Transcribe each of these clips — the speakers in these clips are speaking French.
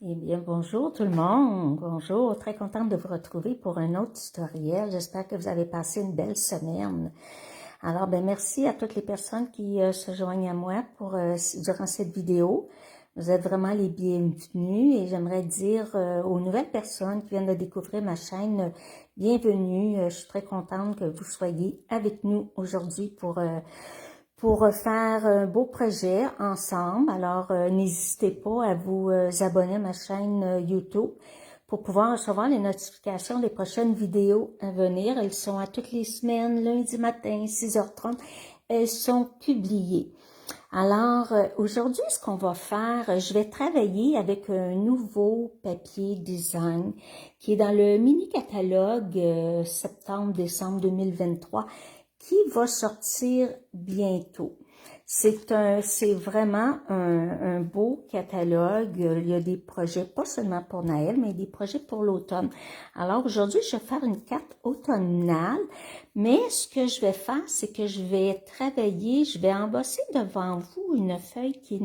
Eh bien, bonjour tout le monde. Bonjour. Très contente de vous retrouver pour un autre tutoriel. J'espère que vous avez passé une belle semaine. Alors, merci à toutes les personnes qui se joignent à moi durant cette vidéo. Vous êtes vraiment les bienvenus et j'aimerais dire aux nouvelles personnes qui viennent de découvrir ma chaîne, bienvenue. Je suis très contente que vous soyez avec nous aujourd'hui pour faire un beau projet ensemble. Alors, n'hésitez pas à vous abonner à ma chaîne YouTube pour pouvoir recevoir les notifications des prochaines vidéos à venir. Elles sont à toutes les semaines, lundi matin, 6h30. Elles sont publiées. Alors, aujourd'hui, ce qu'on va faire, je vais travailler avec un nouveau papier design qui est dans le mini-catalogue septembre-décembre 2023 qui va sortir bientôt. C'est vraiment un beau catalogue. Il y a des projets, pas seulement pour Noël, mais des projets pour l'automne. Alors aujourd'hui, je vais faire une carte automnale, mais ce que je vais faire, c'est que je vais embosser devant vous une feuille qui est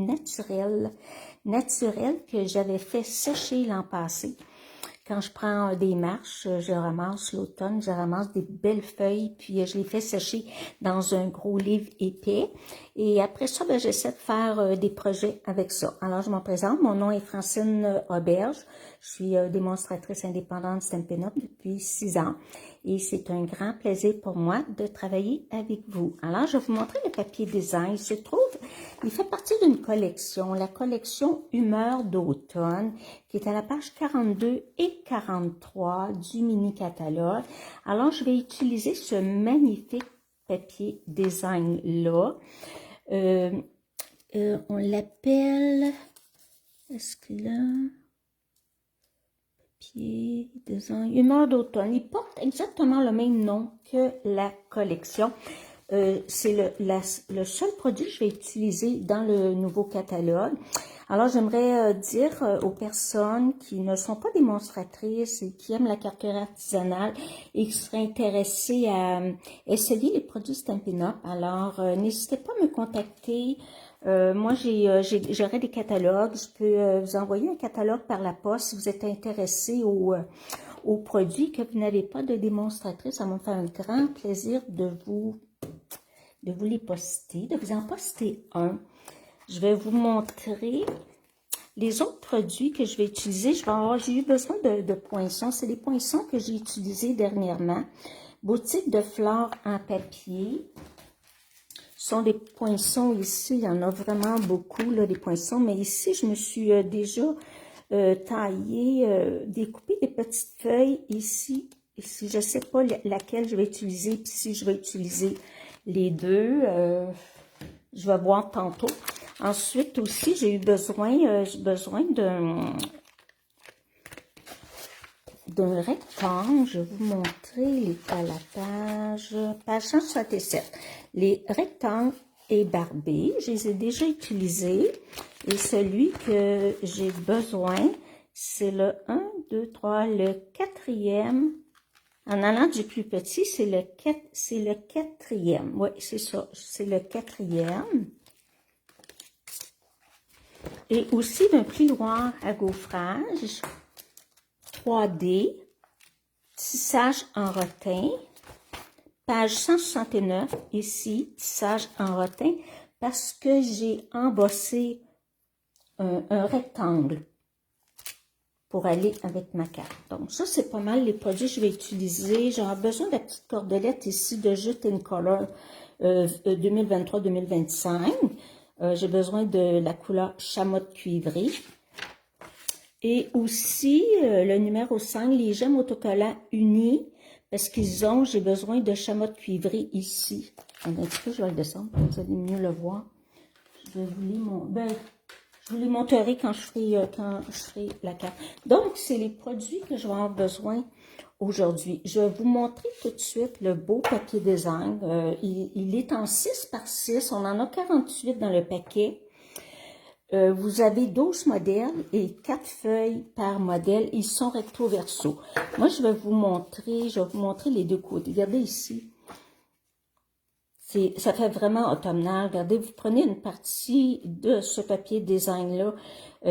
naturelle que j'avais fait sécher l'an passé. Quand je prends des marches, je ramasse l'automne, je ramasse des belles feuilles, puis je les fais sécher dans un gros livre épais. Et après ça, j'essaie de faire des projets avec ça. Alors, je me présente. Mon nom est Francine Auberge. Je suis démonstratrice indépendante Stampin' Up depuis 6 ans. Et c'est un grand plaisir pour moi de travailler avec vous. Alors, je vais vous montrer le papier design. Il fait partie d'une collection, la collection Humeur d'automne, qui est à la page 42 et 43 du mini-catalogue. Alors, je vais utiliser ce magnifique papier design-là. On l'appelle, est-ce que là, papier design, Humeur d'automne. Il porte exactement le même nom que la collection. C'est le seul produit que je vais utiliser dans le nouveau catalogue. Alors, j'aimerais dire aux personnes qui ne sont pas démonstratrices et qui aiment la carterie artisanale et qui seraient intéressées à essayer les produits Stampin' Up. Alors, n'hésitez pas à me contacter. Moi, j'aurai des catalogues. Je peux vous envoyer un catalogue par la poste si vous êtes intéressé aux produits que vous n'avez pas de démonstratrice. Ça me fait un grand plaisir de vous les poster, de vous en poster un. Je vais vous montrer les autres produits que je vais utiliser. J'ai eu besoin de poinçons. C'est des poinçons que j'ai utilisés dernièrement. Boutique de fleurs en papier. Ce sont des poinçons ici. Il y en a vraiment beaucoup, là, des poinçons. Mais ici, je me suis déjà découpé des petites feuilles ici. Ici, je ne sais pas laquelle je vais utiliser. Puis si je vais utiliser les deux, je vais voir tantôt. Ensuite aussi, j'ai besoin d'un rectangle. Je vais vous montrer à la page 167. Les rectangles ébarbés, je les ai déjà utilisés. Et celui que j'ai besoin, c'est le 1, 2, 3, le quatrième. En allant du plus petit, c'est le quatrième. Oui, c'est ça, c'est le quatrième. Et aussi d'un plioir à gaufrage, 3D, tissage en rotin, page 169, ici, tissage en rotin, parce que j'ai embossé un rectangle pour aller avec ma carte. Donc, ça, c'est pas mal les produits que je vais utiliser. J'aurai besoin de la petite cordelette ici de Jute in Color 2023-2025. J'ai besoin de la couleur chamotte cuivrée. Et aussi, le numéro 5, les gemmes autocollants unis, parce j'ai besoin de chamotte cuivrée ici. Un petit peu, je vais le descendre, vous allez mieux le voir. Je vous les montrerai quand je ferai la carte. Donc, c'est les produits que je vais avoir besoin aujourd'hui. Je vais vous montrer tout de suite le beau papier design. Il est en 6x6. On en a 48 dans le paquet. Vous avez 12 modèles et 4 feuilles par modèle. Ils sont recto-verso. Moi, je vais vous montrer les deux côtés. Regardez ici. Ça fait vraiment automnal. Regardez, vous prenez une partie de ce papier design-là,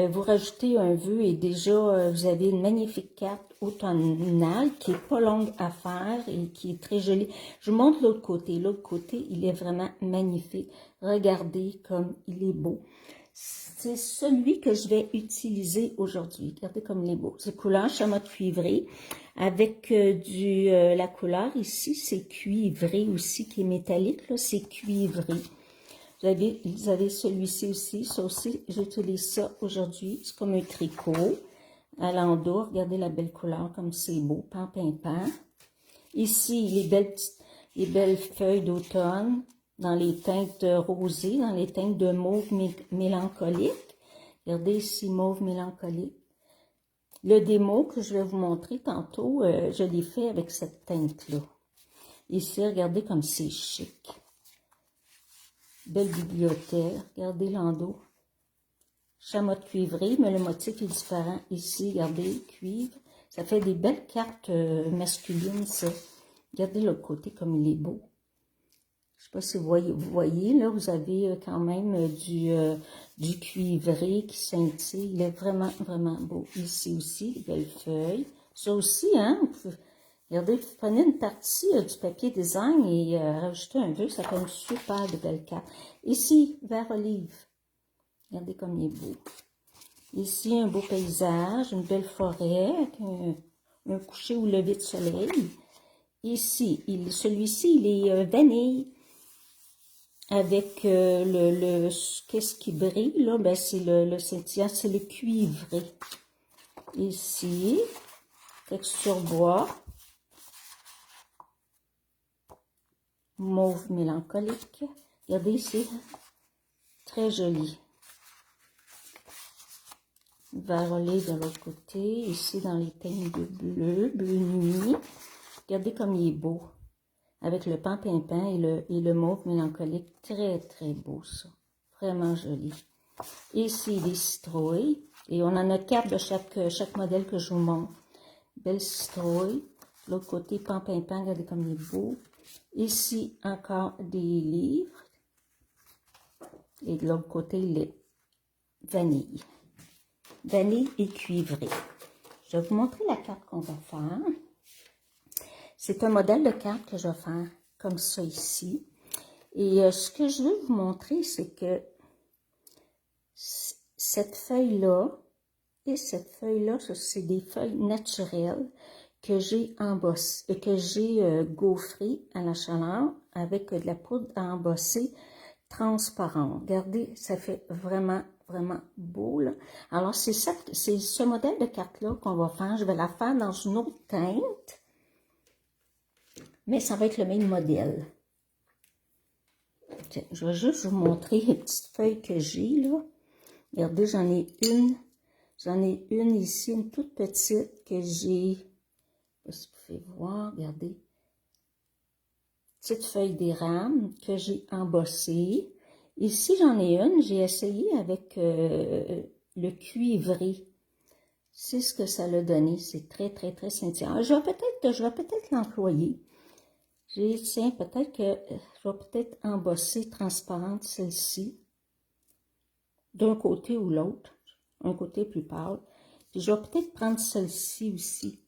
vous rajoutez un vœu et déjà, vous avez une magnifique carte automnale qui est pas longue à faire et qui est très jolie. Je vous montre l'autre côté. L'autre côté, il est vraiment magnifique. Regardez comme il est beau. C'est celui que je vais utiliser aujourd'hui. Regardez comme il est beau. C'est couleur chamotte cuivrée avec la couleur ici, c'est cuivré aussi, qui est métallique, là, c'est cuivré. Vous avez celui-ci aussi, ça aussi, j'utilise ça aujourd'hui. C'est comme un tricot à l'endos. Regardez la belle couleur, comme c'est beau, pan. Ici, les belles feuilles d'automne, dans les teintes rosées, dans les teintes de mauve mélancolique. Regardez ici, mauve mélancolique. Le démo que je vais vous montrer tantôt, je l'ai fait avec cette teinte-là. Ici, regardez comme c'est chic. Belle bibliothèque. Regardez l'endos. Chamotte cuivrée, mais le motif est différent. Ici, regardez, cuivre. Ça fait des belles cartes masculines, ça. Regardez l'autre côté comme il est beau. Je ne sais pas si vous voyez, là, vous avez quand même du cuivré qui scintille. Il est vraiment, vraiment beau. Ici aussi, les belles feuilles. Ça aussi, hein, regardez, vous prenez une partie du papier design et rajoutez un vœu, ça fait une super de belle carte. Ici, vert olive. Regardez comme il est beau. Ici, un beau paysage, une belle forêt, avec un coucher ou lever de soleil. Ici, celui-ci, il est vanille. Avec qu'est-ce qui brille, là, ben c'est le scintillant, c'est le cuivré. Ici, texture bois. Mauve mélancolique. Regardez ici, très joli. Vert olive de l'autre côté. Ici, dans les teintes de bleu nuit. Regardez comme il est beau. Avec le pan-pimpin et le mauve mélancolique. Très, très beau, ça. Vraiment joli. Ici, des citrouilles. Et on en a 4 de chaque modèle que je vous montre. Belle citrouille. L'autre côté, pan-pimpin. Regardez comme il est beau. Ici, encore des livres. Et de l'autre côté, les vanille. Vanille et cuivré. Je vais vous montrer la carte qu'on va faire. C'est un modèle de carte que je vais faire comme ça ici. Et ce que je veux vous montrer, c'est que cette feuille-là et cette feuille-là, c'est des feuilles naturelles que j'ai embossées, que j'ai gaufrées à la chaleur avec de la poudre à embosser transparente. Regardez, ça fait vraiment, vraiment beau, là. Alors, c'est ce modèle de carte-là qu'on va faire. Je vais la faire dans une autre teinte. Mais ça va être le même modèle. Tiens, je vais juste vous montrer les petites feuilles que j'ai, là. Regardez, j'en ai une ici, une toute petite que j'ai. Je sais pas si vous pouvez voir, regardez. Petite feuille d'érable que j'ai embossée. Ici, j'en ai une, j'ai essayé avec le cuivré. C'est ce que ça l'a donné. C'est très, très, très scintillant. Je vais peut-être l'employer. Tiens, peut-être que je vais peut-être embosser transparente celle-ci, d'un côté ou l'autre, un côté plus pâle. Puis je vais peut-être prendre celle-ci aussi.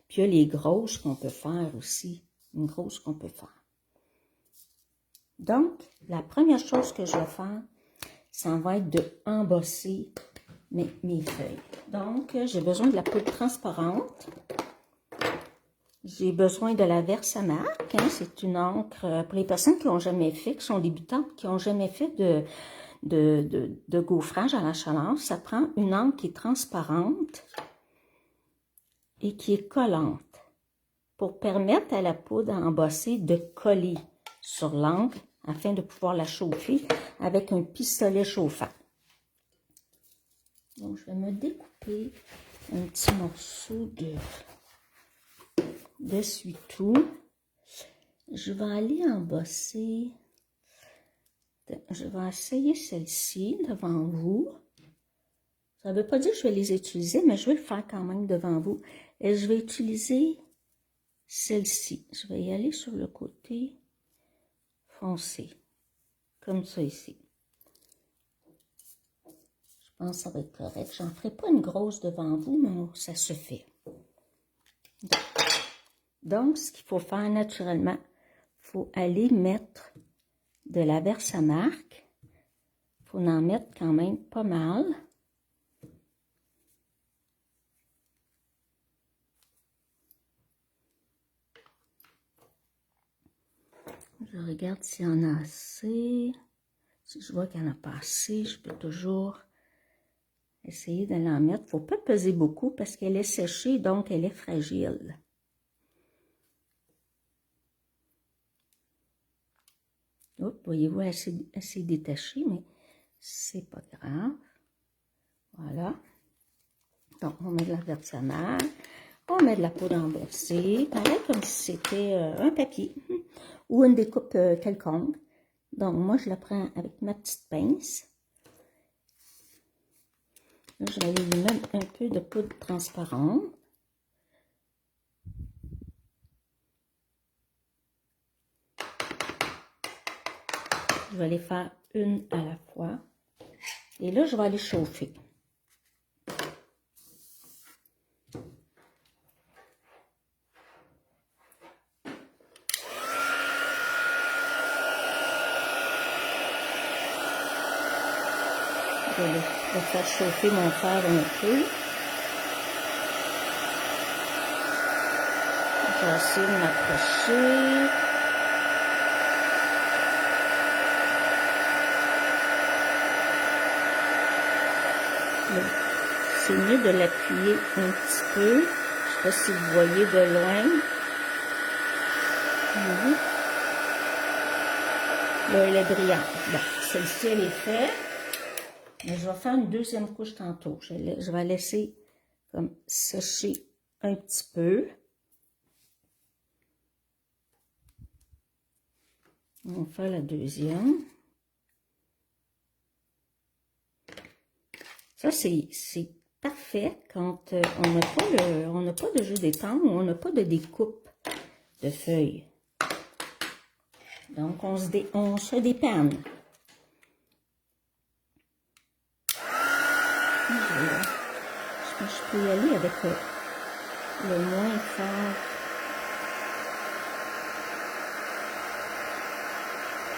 Puis il y a les grosses qu'on peut faire aussi, une grosse qu'on peut faire. Donc, la première chose que je vais faire, ça va être de embosser mes feuilles. Donc, j'ai besoin de la poudre transparente. J'ai besoin de la Versamark, hein, c'est une encre pour les personnes qui n'ont jamais fait, qui sont débutantes, qui n'ont jamais fait de gaufrage à la chaleur. Ça prend une encre qui est transparente et qui est collante pour permettre à la poudre à embosser de coller sur l'encre afin de pouvoir la chauffer avec un pistolet chauffant. Donc, je vais me découper un petit morceau d'essuie-tout. Je vais aller embosser. Je vais essayer celle-ci devant vous. Ça ne veut pas dire que je vais les utiliser, mais je vais le faire quand même devant vous. Et je vais utiliser celle-ci, je vais y aller sur le côté foncé, comme ça ici. Je pense que ça va être correct. J'en ferai pas une grosse devant vous, mais ça se fait. Donc, ce qu'il faut faire naturellement, il faut aller mettre de la Versamark. Il faut en mettre quand même pas mal. Je regarde s'il y en a assez. Si je vois qu'il n'y en a pas assez, je peux toujours essayer de l'en mettre. Il ne faut pas peser beaucoup parce qu'elle est séchée, donc elle est fragile. Oups, voyez-vous, assez détachée, mais c'est pas grave. Voilà. Donc, on met de la Versamark. On met de la poudre renversée, pareil comme si c'était un papier ou une découpe quelconque. Donc, moi, je la prends avec ma petite pince. Là, je vais aller lui mettre un peu de poudre transparente. Je vais les faire une à la fois. Et là, je vais aller chauffer. Je vais faire chauffer mon fer un peu. Je vais essayer de m'approcher. C'est mieux de l'appuyer un petit peu. Je ne sais pas si vous voyez de loin. Là, elle est brillante. Bon, celle-ci, elle est faite. Mais je vais faire une deuxième couche tantôt. Je vais laisser comme sécher un petit peu. On va faire la deuxième. Ça, c'est parfait quand on n'a pas de jus d'étang ou on n'a pas de découpe de feuilles. Donc, on se dépanne. Je peux y aller avec le moins fort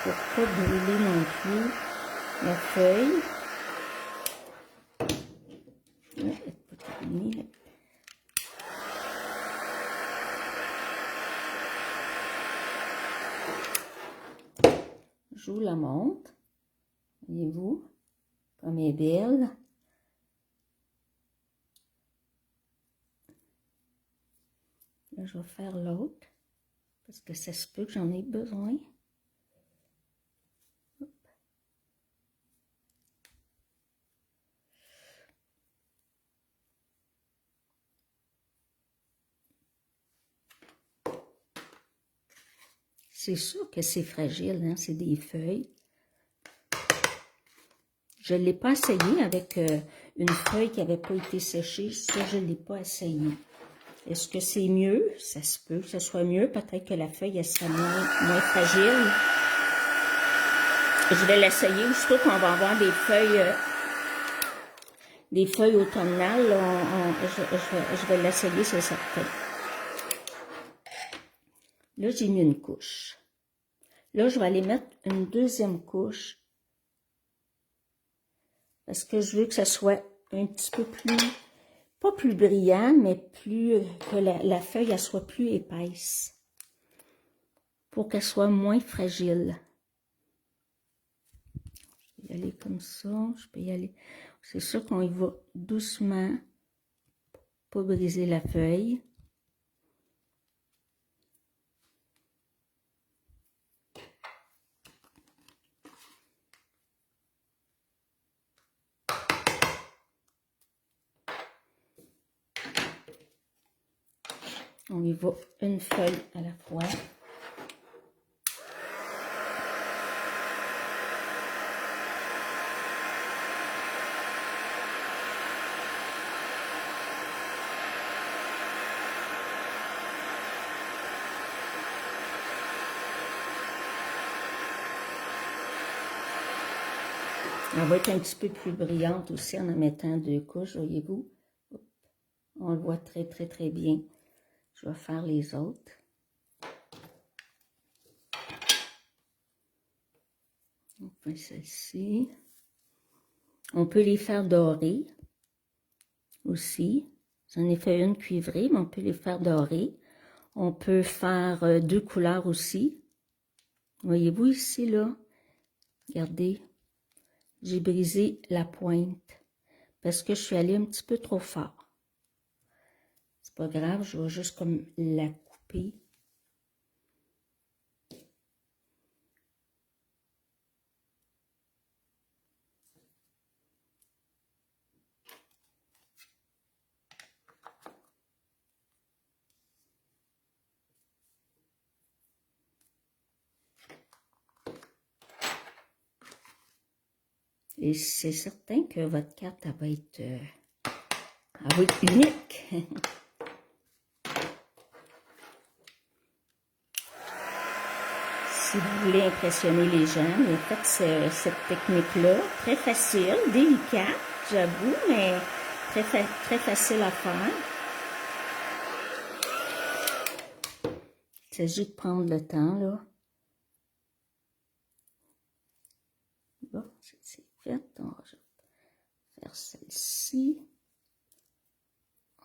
pour pas brûler non plus la feuille. Je vous la montre. Voyez-vous, comme elle est belle. Là, je vais faire l'autre, parce que ça se peut que j'en ai besoin. C'est sûr que c'est fragile, hein? C'est des feuilles. Je ne l'ai pas essayé avec une feuille qui n'avait pas été séchée. Ça, je ne l'ai pas essayé. Est-ce que c'est mieux? Ça se peut que ce soit mieux. Peut-être que la feuille, elle sera moins fragile. Je vais l'essayer. Aussitôt qu'on va avoir des feuilles automnales, je vais l'essayer, c'est certain. Là, j'ai mis une couche. Là, je vais aller mettre une deuxième couche. Parce que je veux que ça soit un petit peu plus, pas plus brillant, mais que la feuille elle soit plus épaisse. Pour qu'elle soit moins fragile. Je vais y aller comme ça. Je peux y aller. C'est sûr qu'on y va doucement. Pas briser la feuille. On y va une feuille à la fois. Elle va être un petit peu plus brillante aussi en mettant 2 couches, voyez-vous. On le voit très, très, très bien. Je vais faire les autres. On fait celle-ci. On peut les faire dorées aussi. J'en ai fait une cuivrée, mais on peut les faire dorées. On peut faire 2 couleurs aussi. Voyez-vous ici, là? Regardez. J'ai brisé la pointe parce que je suis allée un petit peu trop fort. C'est pas grave, je vais juste comme la couper. Et c'est certain que votre carte, elle va être unique. Si vous voulez impressionner les gens, mais faites cette technique-là, très facile, délicate, j'avoue, mais très facile à faire. Il s'agit de prendre le temps, là. Bon, c'est fait. On va faire celle-ci.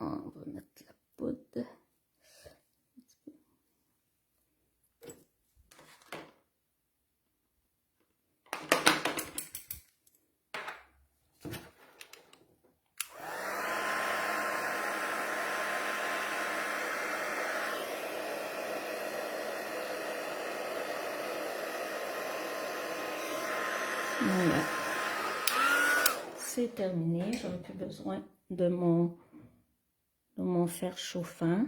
On va mettre la poudre. Voilà. C'est terminé. J'aurai plus besoin de mon fer chauffant.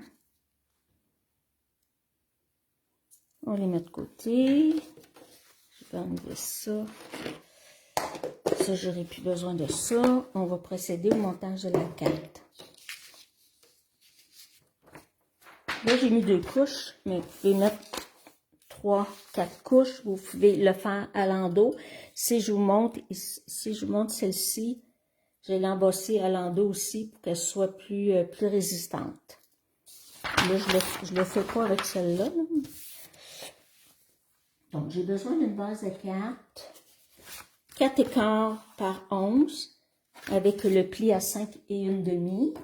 On les met de côté. Je vais enlever ça. Ça, j'aurai plus besoin de ça. On va procéder au montage de la carte. Là, j'ai mis 2 couches, mais vous pouvez mettre 3, 4 couches. Vous pouvez le faire à l'endos. Si je vous montre celle-ci, je vais l'embosser à l'endos aussi pour qu'elle soit plus résistante. Là, je le fais pas avec celle-là. Donc, j'ai besoin d'une base de 4 écarts par 11 avec le pli à 5 et 1/2.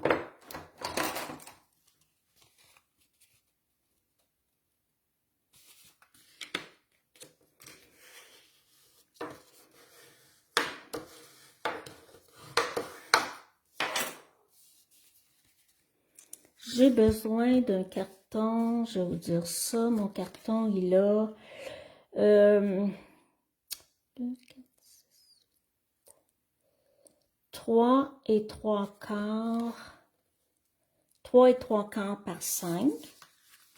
J'ai besoin d'un carton, je vais vous dire ça, mon carton il a 3 et 3/4, 3 et 3/4 par 5.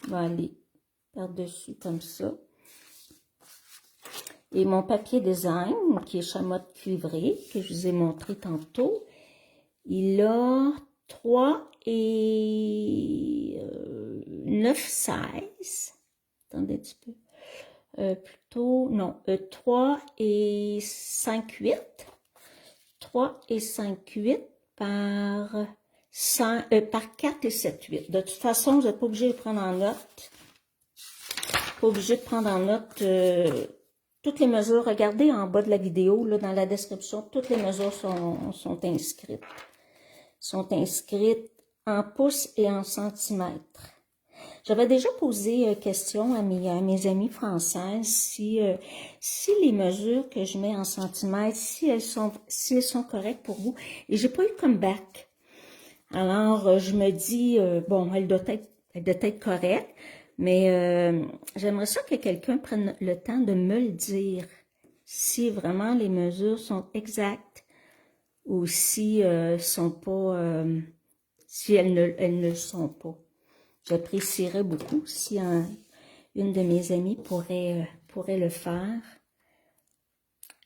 On va aller par-dessus comme ça. Et mon papier design, qui est chamotte cuivrée, que je vous ai montré tantôt, il a 3 et 9/16. Attendez un petit peu. Plutôt, non, 3 et 5/8. 3 et 5/8 par 4 et 7/8. De toute façon, vous n'êtes pas obligé de prendre en note. Pas obligé de prendre en note toutes les mesures. Regardez en bas de la vidéo, là, dans la description, toutes les mesures sont inscrites. Sont inscrites en pouces et en centimètres. J'avais déjà posé question à mes amies françaises si les mesures que je mets en centimètres, si elles sont correctes pour vous. Et j'ai pas eu de comeback. Alors, je me dis, bon, elle doit être correcte, mais j'aimerais ça que quelqu'un prenne le temps de me le dire si vraiment les mesures sont exactes ou si sont pas, si elles ne le sont pas. J'apprécierais beaucoup si une de mes amies pourrait le faire.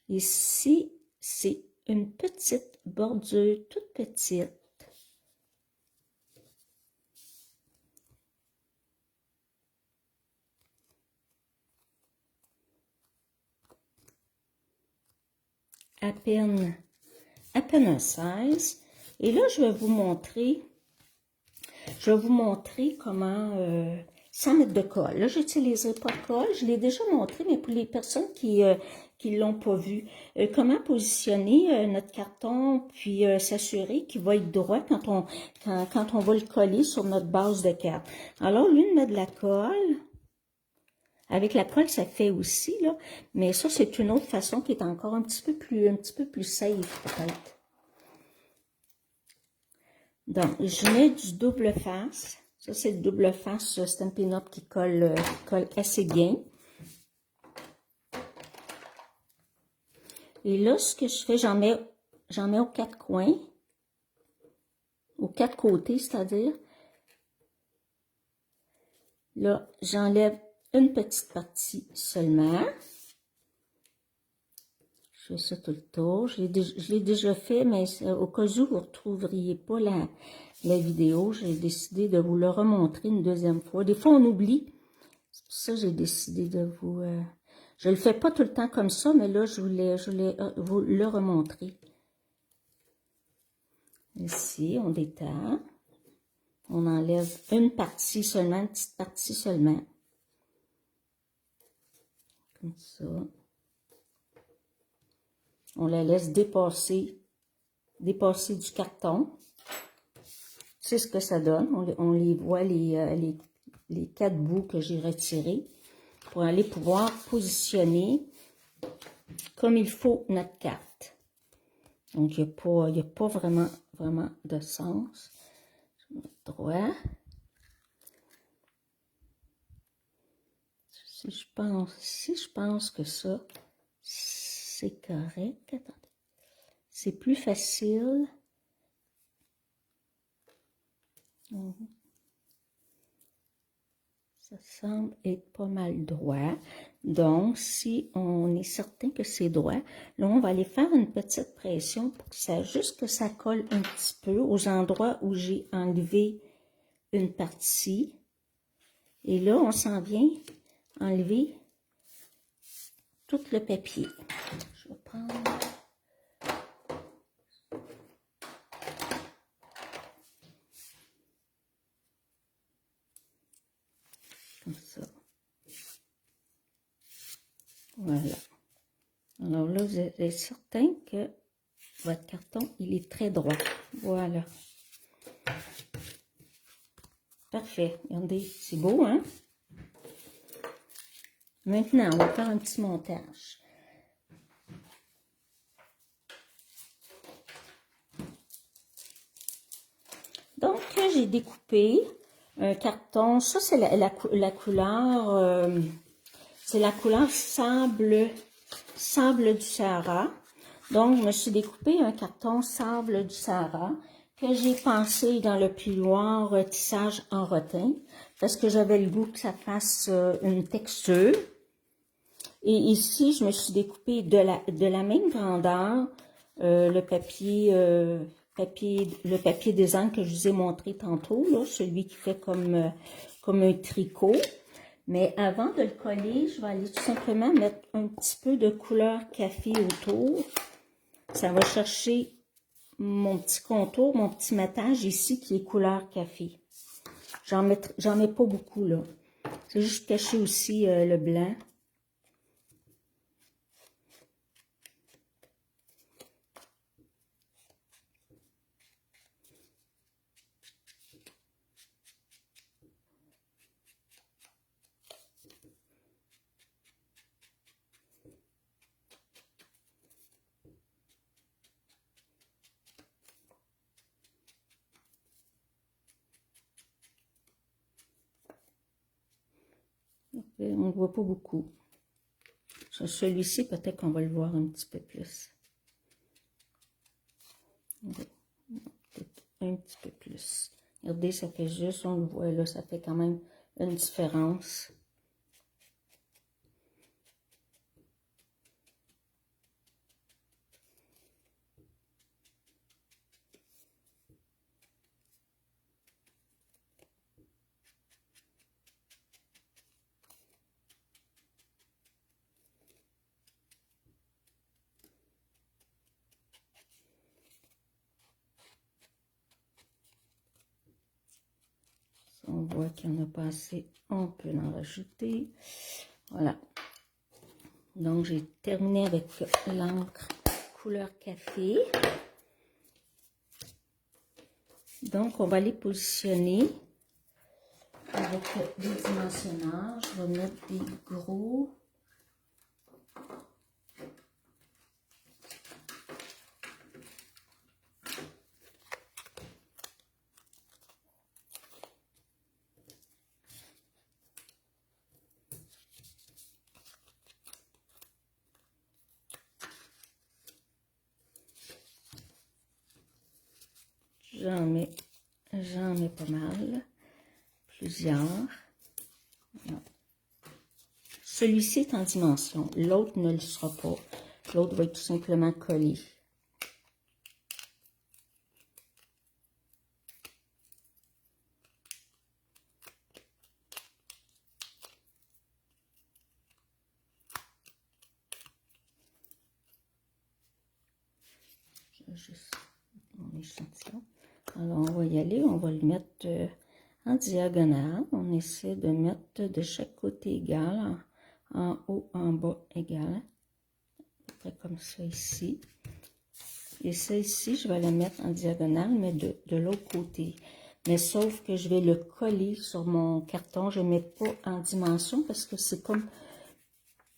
Ici, c'est une petite bordure, toute petite. à peine un 16. Et là, je vais vous montrer comment, sans mettre de colle. Là, je n'utiliserai pas de colle. Je l'ai déjà montré, mais pour les personnes qui l'ont pas vu, comment positionner notre carton, puis s'assurer qu'il va être droit quand on va le coller sur notre base de carte. Alors, lui, de mettre de la colle. Avec la colle, ça fait aussi, là. Mais ça, c'est une autre façon qui est encore un petit peu plus safe, peut-être. Donc, je mets du double face. Ça, c'est le double face Stampin' Up qui colle assez bien. Et là, ce que je fais, j'en mets aux quatre coins. Aux quatre côtés, c'est-à-dire. Là, j'enlève une petite partie seulement. Je fais ça tout le tour. Je l'ai déjà fait, mais au cas où vous ne retrouveriez pas la vidéo, j'ai décidé de vous le remontrer une deuxième fois. Des fois, on oublie. C'est pour ça que j'ai décidé de vous... je le fais pas tout le temps comme ça, mais là, je voulais vous le remontrer. Ici, on détend. On enlève une partie seulement, une petite partie seulement. Comme ça. On la laisse dépasser du carton. C'est ce que ça donne. On les voit, les 4 bouts que j'ai retirés pour aller pouvoir positionner comme il faut notre carte. Donc, il n'y a pas vraiment de sens. Je vais mettre droit. Si je pense que ça, c'est correct. Attendez. C'est plus facile. Ça semble être pas mal droit. Donc, si on est certain que c'est droit, là, on va aller faire une petite pression pour que ça, juste que ça colle un petit peu aux endroits où j'ai enlevé une partie. Et là, on s'en vient enlever tout le papier. Je vais prendre... Comme ça. Voilà. Alors là, vous êtes certain que votre carton, il est très droit. Voilà. Parfait. Regardez, c'est beau, hein? Maintenant, on va faire un petit montage. Donc, j'ai découpé un carton. Ça, c'est la couleur... c'est la couleur sable du Sahara. Donc, je me suis découpé un carton sable du Sahara que j'ai pensé dans le plioir tissage en rotin parce que j'avais le goût que ça fasse une texture. Et ici, je me suis découpé de la même grandeur le papier design que je vous ai montré tantôt, là, celui qui fait comme un tricot. Mais avant de le coller, je vais aller tout simplement mettre un petit peu de couleur café autour. Ça va chercher mon petit contour, mon petit mettage ici qui est couleur café. J'en mets pas beaucoup là. C'est juste cacher aussi le blanc. On ne voit pas beaucoup. Sur celui-ci, peut-être qu'on va le voir un petit peu plus. Peut-être un petit peu plus. Regardez, ça fait juste, on le voit là, ça fait quand même une différence. voit qu'il n'y en a pas assez, on peut en rajouter. Voilà. Donc, j'ai terminé avec l'encre couleur café. Donc, on va les positionner avec des dimensionneurs. Je vais mettre des gros. J'en mets pas mal, plusieurs. Celui-ci est en dimension, l'autre ne le sera pas. L'autre va être tout simplement collé. Je vais juste mettre mon échantillon. Alors, on va y aller, on va le mettre en diagonale. On essaie de mettre de chaque côté égal, en haut, en bas égal. À peu près comme ça ici. Et ça ici, je vais le mettre en diagonale, mais de l'autre côté. Mais sauf que je vais le coller sur mon carton. Je ne mets pas en dimension parce que c'est comme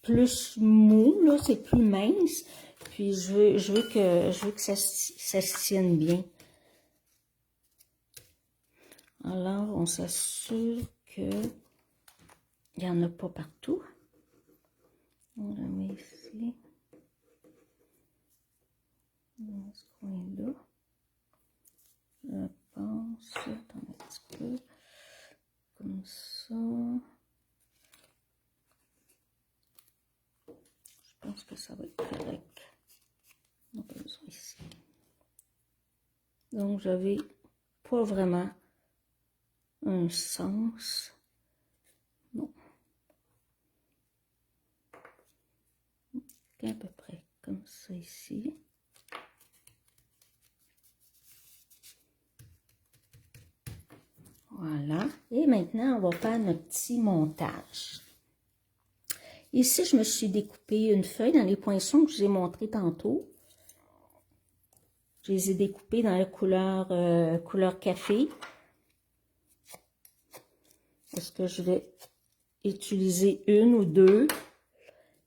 plus mou, là, c'est plus mince. Puis je veux que ça se tienne bien. Alors, on s'assure qu'il n'y en a pas partout. On le met ici. Dans ce coin-là. Je pense, attends un petit peu. Comme ça. Je pense que ça va être correct. On n'a pas besoin ici. Donc, j'avais pas vraiment un sens. Non. À peu près comme ça ici. Voilà. Et maintenant, on va faire notre petit montage. Ici, je me suis découpé une feuille dans les poinçons que je vous ai montré tantôt. Je les ai découpés dans la couleur café. Est-ce que je vais utiliser une ou deux?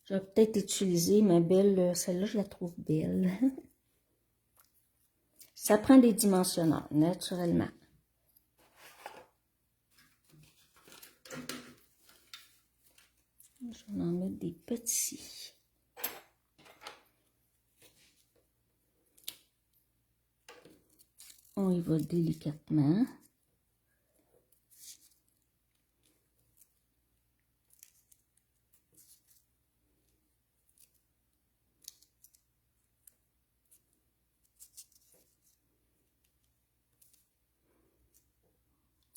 Je vais peut-être utiliser ma belle, celle-là, je la trouve belle. Ça prend des dimensionneurs, naturellement. Je vais en mettre des petits. On y va délicatement.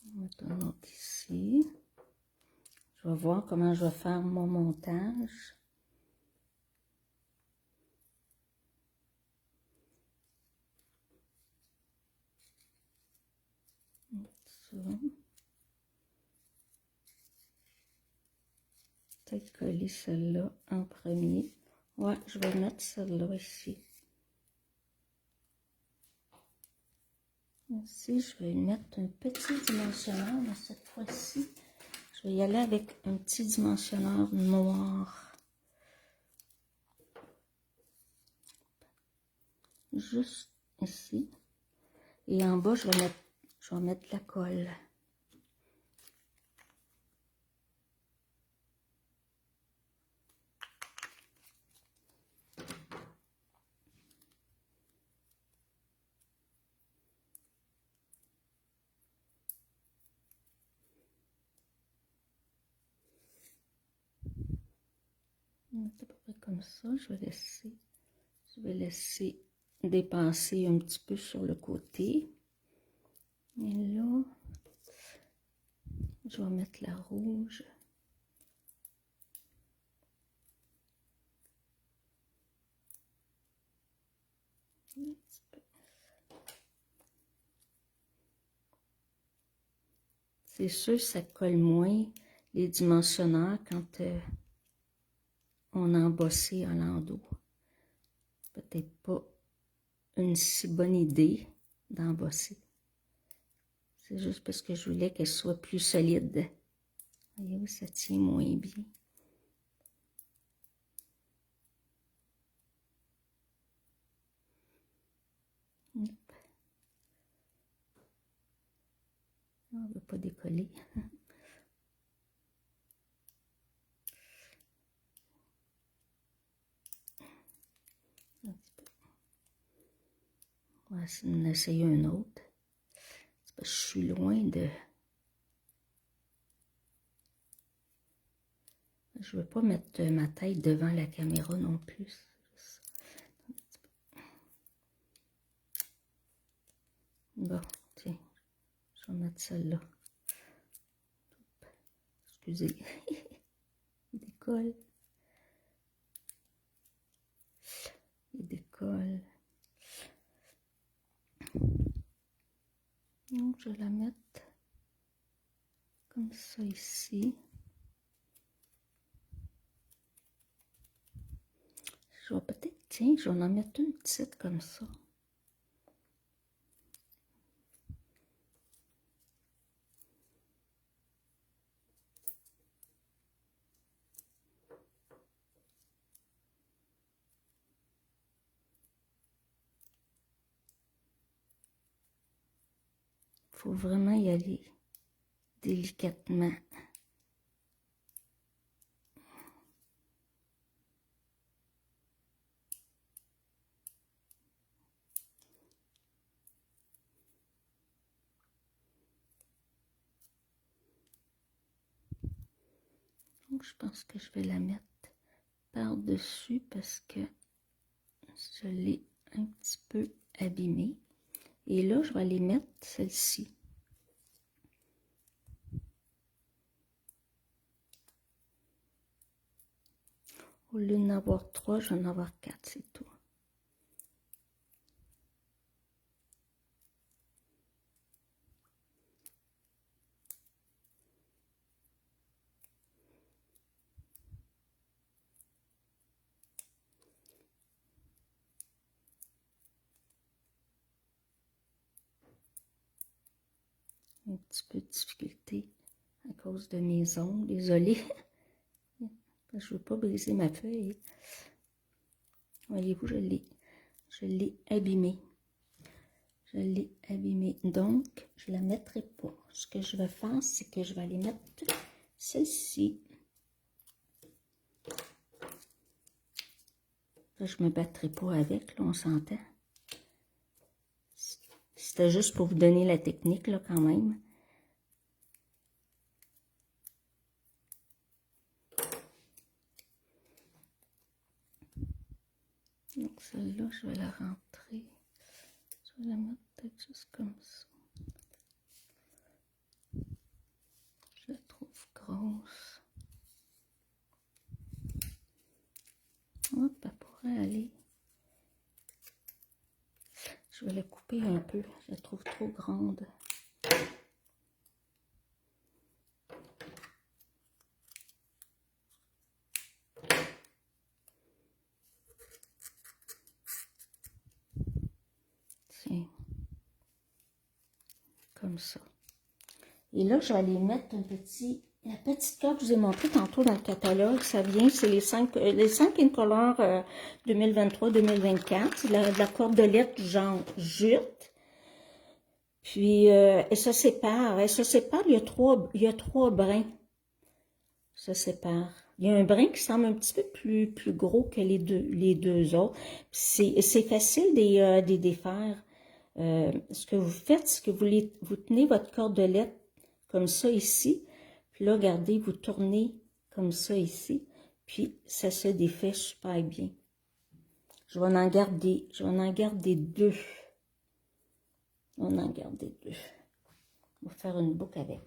On va mettre un autre ici. Je vais voir comment je vais faire mon montage. Ça. Peut-être coller celle-là en premier. Ouais, je vais mettre celle-là ici. Ici, je vais mettre un petit dimensionneur, mais cette fois-ci, je vais y aller avec un petit dimensionneur noir. Juste ici. Et en bas, je vais mettre la colle. À peu près comme ça, je vais laisser dépasser un petit peu sur le côté. Et là, je vais mettre la rouge. Un petit peu. C'est sûr, ça colle moins les dimensionneurs quand on a embossé à l'endos. Peut-être pas une si bonne idée d'embosser. C'est juste parce que je voulais qu'elle soit plus solide. Voyez-vous, ça tient moins bien. Hop. On ne veut pas décoller. On va en essayer un autre. C'est parce que je suis loin de... Je ne veux pas mettre ma tête devant la caméra non plus. Bon, tiens, je vais mettre celle-là. Excusez. Il décolle. Il décolle. Donc, je vais la mettre comme ça ici. Je vais peut-être, tiens, je vais en mettre une petite comme ça. Faut vraiment y aller délicatement. Donc, je pense que je vais la mettre par-dessus parce que je l'ai un petit peu abîmée. Et là, je vais aller mettre celle-ci. Au lieu d'en avoir 3, je vais en avoir 4, c'est tout. Un petit peu de difficulté à cause de mes ongles, désolée. Je ne veux pas briser ma feuille. Voyez-vous, je l'ai abîmée. Je l'ai abîmée. Donc, je ne la mettrai pas. Ce que je vais faire, c'est que je vais aller mettre celle-ci. Je ne me battrai pas avec, là, on s'entend. C'était juste pour vous donner la technique, là, quand même. Donc, celle-là, je vais la rentrer. Je vais la mettre peut-être juste comme ça. Je la trouve grosse. Hop, elle pourrait aller. Je vais la couper un peu. Je la trouve trop grande. Tiens. Comme ça. Et là, je vais aller mettre la petite carte que je vous ai montrée tantôt dans le catalogue. Ça vient, c'est les 5 Incolor 2023-2024. C'est de la cordelette du genre jute. Puis, elle se sépare. Il y a trois brins. Se séparent. Il y a un brin qui semble un petit peu plus gros que les deux autres. C'est facile de défaire. Ce que vous faites, c'est que vous tenez votre cordelette comme ça ici. Puis là, regardez, vous tournez comme ça ici. Puis ça se défait super bien. Je vais en garder deux. On va en garder deux. On va faire une boucle avec.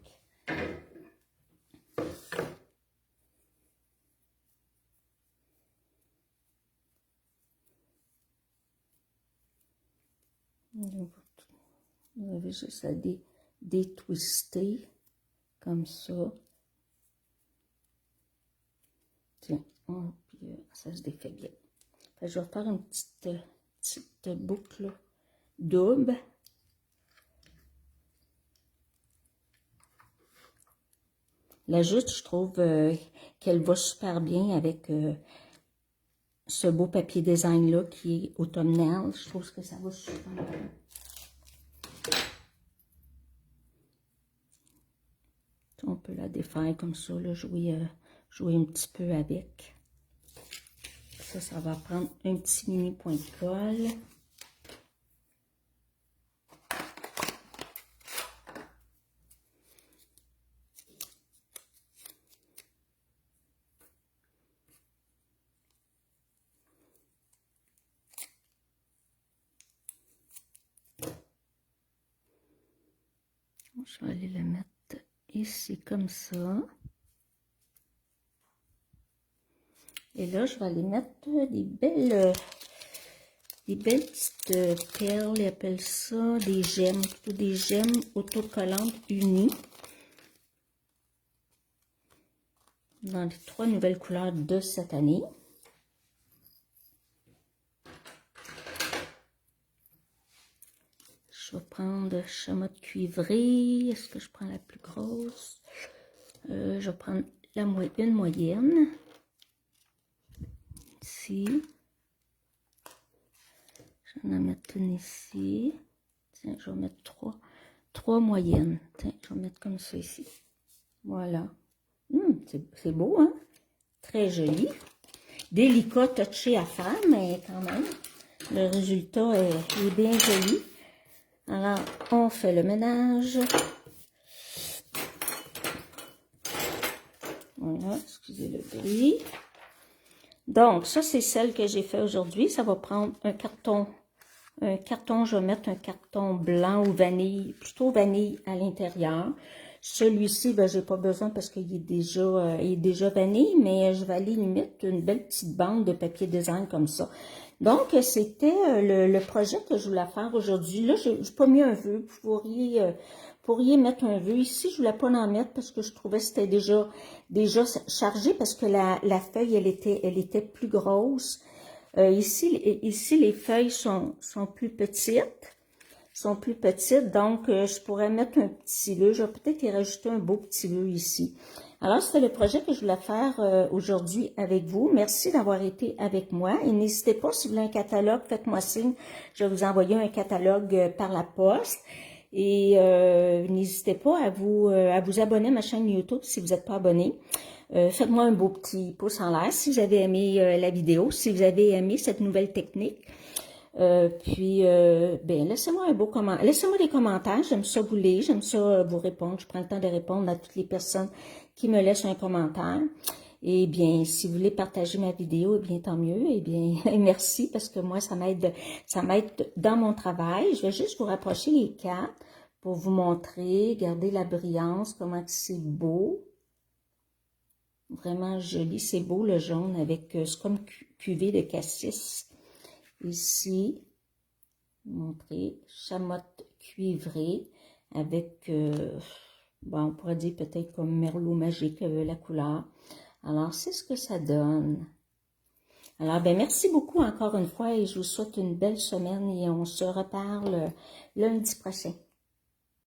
Vous avez juste à détwister. comme ça. Tiens, puis ça se défait bien. Fait que je vais faire une petite boucle double. La jupe, je trouve qu'elle va super bien avec ce beau papier design-là qui est automnal. Je trouve que ça va super bien. On peut la défaire comme ça, là, jouer un petit peu avec. Ça va prendre un petit mini point de colle. Je vais aller le mettre ici comme ça. Et là, je vais aller mettre des belles petites perles, ils appellent ça des gemmes, plutôt des gemmes autocollantes unies. Dans les 3 nouvelles couleurs de cette année. Je vais prendre chamotte cuivrée. Est-ce que je prends la plus grosse? Je vais prendre une moyenne. Ici. Je vais en mettre une ici. Tiens, je vais mettre trois moyennes. Tiens, je vais mettre comme ça ici. Voilà. C'est beau, hein? Très joli. Délicat, touché à faire, mais quand même, le résultat est bien joli. Alors, on fait le ménage. Voilà, excusez le bruit. Donc, ça, c'est celle que j'ai fait aujourd'hui. Ça va prendre un carton. Je vais mettre un carton blanc ou vanille, plutôt vanille à l'intérieur. Celui-ci, ben, j'ai pas besoin parce qu'il est déjà vanille, mais je vais aller lui mettre une belle petite bande de papier design comme ça. Donc, c'était le projet que je voulais faire aujourd'hui. Là, je n'ai pas mis un vœu. Vous pourriez mettre un vœu. Ici, je voulais pas en mettre parce que je trouvais que c'était déjà chargé parce que la feuille, elle était plus grosse. Ici, les feuilles sont plus petites. Donc je pourrais mettre un petit vœu. Je vais peut-être y rajouter un beau petit vœu ici. Alors, c'était le projet que je voulais faire aujourd'hui avec vous. Merci d'avoir été avec moi. Et n'hésitez pas, si vous voulez un catalogue, faites-moi signe. Je vais vous envoyer un catalogue par la poste. Et n'hésitez pas à vous abonner à ma chaîne YouTube si vous n'êtes pas abonné. Faites-moi un beau petit pouce en l'air si vous avez aimé la vidéo, si vous avez aimé cette nouvelle technique. Ben, laissez-moi laissez-moi des commentaires, j'aime ça vous lire, j'aime ça vous répondre, je prends le temps de répondre à toutes les personnes qui me laissent un commentaire. Et bien, si vous voulez partager ma vidéo, eh bien, tant mieux, eh bien, merci, parce que moi, ça m'aide dans mon travail. Je vais juste vous rapprocher les cartes pour vous montrer, garder la brillance, comment c'est beau. Vraiment joli, c'est beau le jaune avec, c'est comme cuvée de cassis. Ici, montrer, chamotte cuivrée avec, bon, on pourrait dire peut-être comme merlot magique, la couleur. Alors, c'est ce que ça donne. Alors, ben merci beaucoup encore une fois et je vous souhaite une belle semaine et on se reparle lundi prochain.